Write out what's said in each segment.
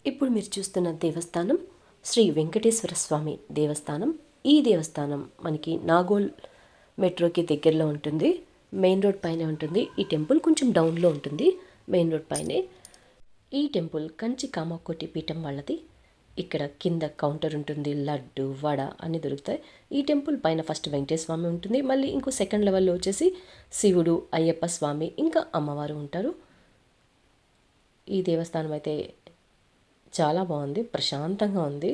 ఇప్పుడు మీరు చూస్తున్న దేవస్థానం శ్రీ వెంకటేశ్వర స్వామి దేవస్థానం. ఈ దేవస్థానం మనకి నాగోల్ మెట్రోకి దగ్గరలో ఉంటుంది. మెయిన్ రోడ్ పైనే ఉంటుంది. ఈ టెంపుల్ కొంచెం డౌన్లో ఉంటుంది, మెయిన్ రోడ్ పైనే. ఈ టెంపుల్ కంచి కామాకోటి పీఠం వాళ్ళది. ఇక్కడ కింద కౌంటర్ ఉంటుంది, లడ్డు వడ అన్నీ దొరుకుతాయి. ఈ టెంపుల్ పైన ఫస్ట్ వెంకటేశ్వర స్వామి ఉంటుంది, మళ్ళీ ఇంకో సెకండ్ లెవెల్లో వచ్చేసి శివుడు, అయ్యప్ప స్వామి, ఇంకా అమ్మవారు ఉంటారు. ఈ దేవస్థానం అయితే చాలా బాగుంది, ప్రశాంతంగా ఉంది.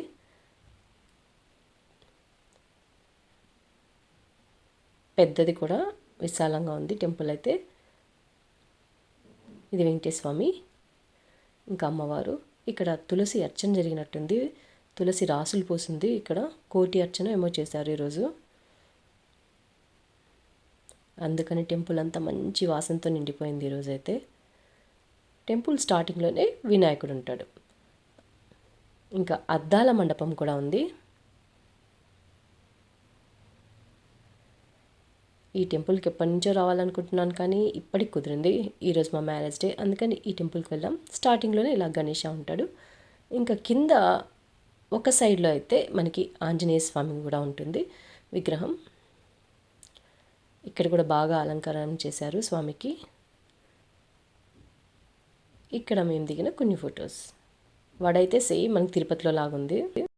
పెద్దది కూడా, విశాలంగా ఉంది టెంపుల్ అయితే. ఇది వెంకటేశ్వర స్వామి, ఇంకా అమ్మవారు. ఇక్కడ తులసి అర్చన జరిగినట్టుంది, తులసి రాసులు పోసింది. ఇక్కడ కోటి అర్చన ఏమో చేశారు ఈరోజు, అందుకని టెంపుల్ అంతా మంచి వాసనతో నిండిపోయింది ఈరోజు అయితే. టెంపుల్ స్టార్టింగ్లోనే వినాయకుడు ఉంటాడు. ఇంకా అద్దాల మండపం కూడా ఉంది. ఈ టెంపుల్కి ఎప్పటి నుంచో రావాలనుకుంటున్నాను, కానీ ఇప్పటికి కుదిరింది. ఈరోజు మా మ్యారేజ్ డే, అందుకని ఈ టెంపుల్కి వెళ్ళాం. స్టార్టింగ్లోనే ఇలా గణేష ఉంటాడు. ఇంకా కింద ఒక సైడ్లో అయితే మనకి ఆంజనేయ స్వామి కూడా ఉంటుంది విగ్రహం. ఇక్కడ కూడా బాగా అలంకరణ చేశారు స్వామికి. ఇక్కడ మేము దిగిన కొన్ని ఫొటోస్. వాడైతే సేమ్ మనకి తిరుపతిలో లాగుంది.